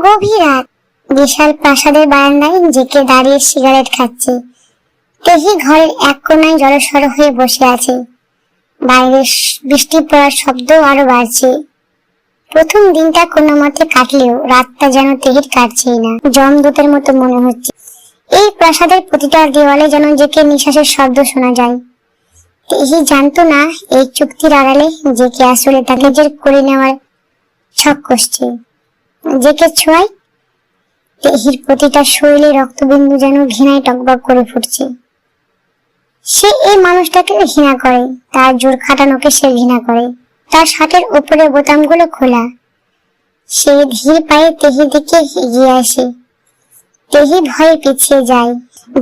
গভীর রাত, বিশাল প্রাসাদের বারান্দায় জেকে দাঁড়িয়ে সিগারেট খাচ্ছে। তেহি ঘরের এক কোনায় জড়সড় হয়ে বসে আছে। বাইরে বৃষ্টি পড়ার শব্দ আরো বাড়ছে। প্রথম দিনটা কোনো মতে কাটলেও রাতটা যেন তেহির কাটছেই না, যমদূতের মতো মনে হচ্ছে। এই প্রাসাদের প্রতিটা দেওয়ালে যেন জেকে নিঃশ্বাসের শব্দ শোনা যায়। তেহি জানতো না এই চুক্তির আড়ালে জেকে আসলে তাকে নিজের করে নেওয়ার ছক কষছে। জেকে ছোঁয়ায় তেহির প্রতিটা শরীরে রক্তবিন্দু যেন ঘৃণায় টকবক করে ফুটছে। সে এই মানুষটাকে ঘৃণা করে, তার জোর খাটানোকে সে ঘৃণা করে। তার শার্টের উপরে বোতামগুলো খোলা। সে ধীর পায়ে তেহির দিকে এগিয়ে আসে। তেহি ভয়ে পিছিয়ে যায়।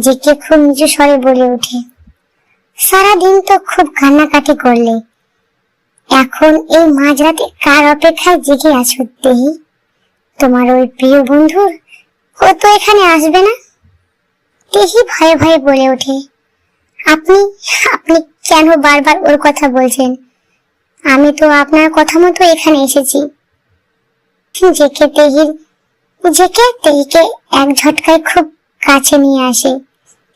জেকে খুব নিচু স্বরে বলে ওঠে, সারাদিন তো খুব কান্নাকাটি করলে, এখন এই মাঝরাতে কার অপেক্ষায় জেগে আছো তেহি? তোমার ওই প্রিয় বন্ধুর? ও তো এখানে আসবে না। তেহি ভয়ে ভয়ে বলে ওঠে, আপনি আপনি কেন বারবার ওর কথা বলছেন? আমি তো আপনার কথা মতো এখানে এসেছি। জেকে তেহিকে এক ঝটকায় খুব কাছে নিয়ে আসে।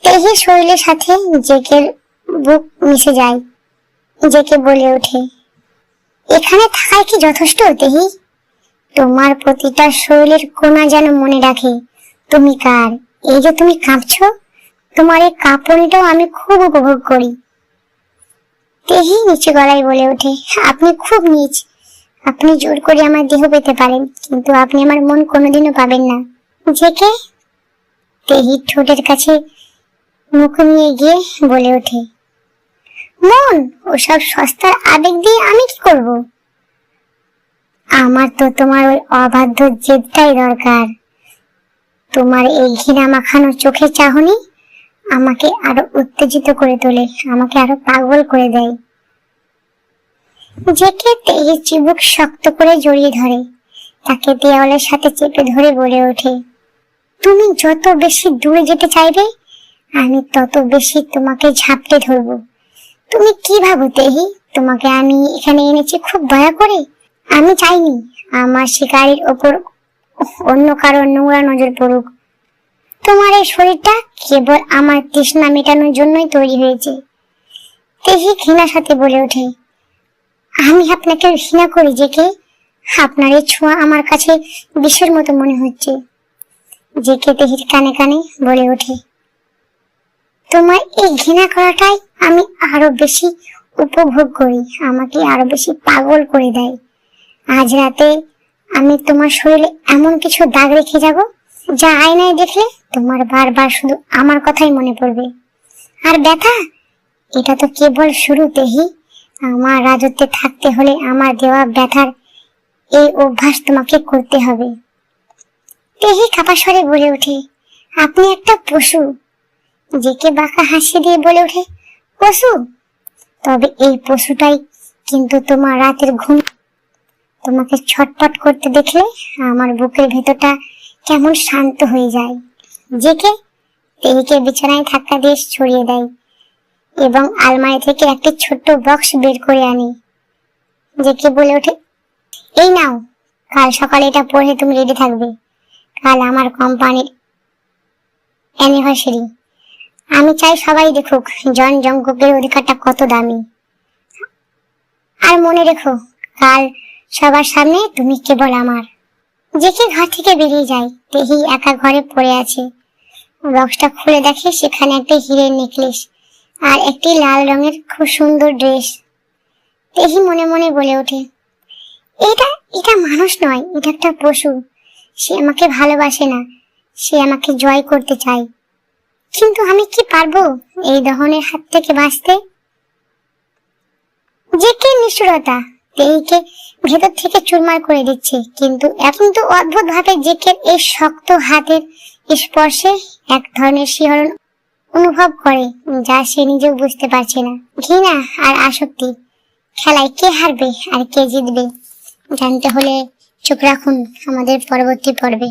তেহির শরীরের সাথে জেকের বুক মিশে যায়। জেকে বলে ওঠে, এখানে থাকাই কি যথেষ্ট তেহি? তোমার প্রতিটা শরীরের কোণা যেন মনে রাখে তুমি কার। এই যে তুমি কাঁপছো, তোমার এই কাঁপুনিটাও আমি খুব উপভোগ করি। তেহি নিচু গলায় বলে ওঠে, আপনি খুব নীচ। আপনি জোর করে আমার দেহ পেতে পারেন, কিন্তু আপনি আমার মন কোনোদিনও পাবেন না। জেকে তেহির ঠোঁটের কাছে মুখ নিয়ে গিয়ে বলে ওঠে, মন? ওসব সস্তার আবেগ দিয়ে আমি কি করব? আমার তো তোমার ওই অবাধ্য জেদটাই দরকার। তোমার এই ঘৃণা মাখানো চোখের চাহনি আমাকে আরো উত্তেজিত করে তোলে, আমাকে আরো পাগল করে দেয়। জেকে তেহির চিবুক শক্ত করে জড়িয়ে ধরে, তাকে দেওয়ালের সাথে চেপে ধরে বলে ওঠে, তুমি যত বেশি দূরে যেতে চাইবে, আমি তত বেশি তোমাকে ঝাপটে ধরবো। তুমি কি ভাবো তেহি, তোমাকে আমি এখানে এনেছি খুব দয়া করে? আমি চাইনি আমার শিকারীর ওপর অন্য কারো নোংরা নজর পড়ুক। তোমার এই শরীরটা কেবল আমার তৃষ্ণা মেটানোর জন্যই তৈরি হয়েছে। তেহি ঘৃণার সাথে বলে ওঠে, আমি আপনাকে ঘৃণা করি জেকে। আপনার এই ছোঁয়া আমার কাছে বিষের মতো মনে হচ্ছে। জেকে তেহির কানে কানে বলে ওঠে, তোমার এই ঘৃণা করাটাই আমি আরো বেশি উপভোগ করি, আমাকে আরো বেশি পাগল করে দেয়। আজ রাতে আমি তোমার শরীরে এমন কিছু দাগ রেখে যাব, যা আয়নায় দেখলে তোমার বারবার শুধু আমার কথাই মনে পড়বে। আর ব্যথা, এটা তো কেবল শুরু তেহি। আমার রাজত্বে থাকতে হলে আমার দেওয়া ব্যথার এই অভ্যাস তোমাকে করতে হবে। তেহি কাপা স্বরে বলে ওঠে, আপনি একটা পশু। জেকে বাঁকা হাসি দিয়ে বলে ওঠে, পশু? তবে এই পশুটাই কিন্তু তোমার রাতের ঘুম। তোমাকে ছটপট করতে দেখলে আমার বুকের ভেতরটা কেমন শান্ত হয়ে যায়। জেকে তেহিকে বিছানায় ধাক্কা দিয়ে ছড়িয়ে দেয় এবং আলমারি থেকে একটি ছোট্ট বক্স বের করে আনে। জেকে বলে ওঠে, এই নাও, কাল সকালে এটা পড়ে তুমি রেডি থাকবে। কাল আমার কোম্পানির অ্যানিভার্সারি। আমি চাই সবাই দেখুক জন জঙ্কুকের অধিকারটা কত দামি। আর মনে রেখো, কাল সবার সামনে তুমি কেবল আমার। জেকে ঘর থেকে বেরিয়ে যায়। তেহি একা ঘরে পড়ে আছে। বক্সটা খুলে দেখে সেখানে একটা হীরের নেকলেস আর একটি লাল রঙের খুব সুন্দর ড্রেস। তেহি মনে মনে বলে ওঠে, এটা এটা মানুষ নয়, এটা একটা পশু। সে আমাকে ভালোবাসে না, সে আমাকে জয় করতে চায়। কিন্তু আমি কি পারবো এই দহনের হাত থেকে বাঁচতে? জেকে নিষ্ঠুরতা তেহিকে ভেতর থেকে চুরমার করে দিচ্ছে, কিন্তু এখন তো অদ্ভুত ভাবে জেকের এই শক্ত হাতের স্পর্শে এক ধরনের শিহরণ অনুভব করে, যা সে নিজেও বুঝতে পারছে না। ঘৃণা আর আসক্তি খেলায় কে হারবে আর কে জিতবে জানতে হলে চোখ রাখুন আমাদের পরবর্তী পর্বে।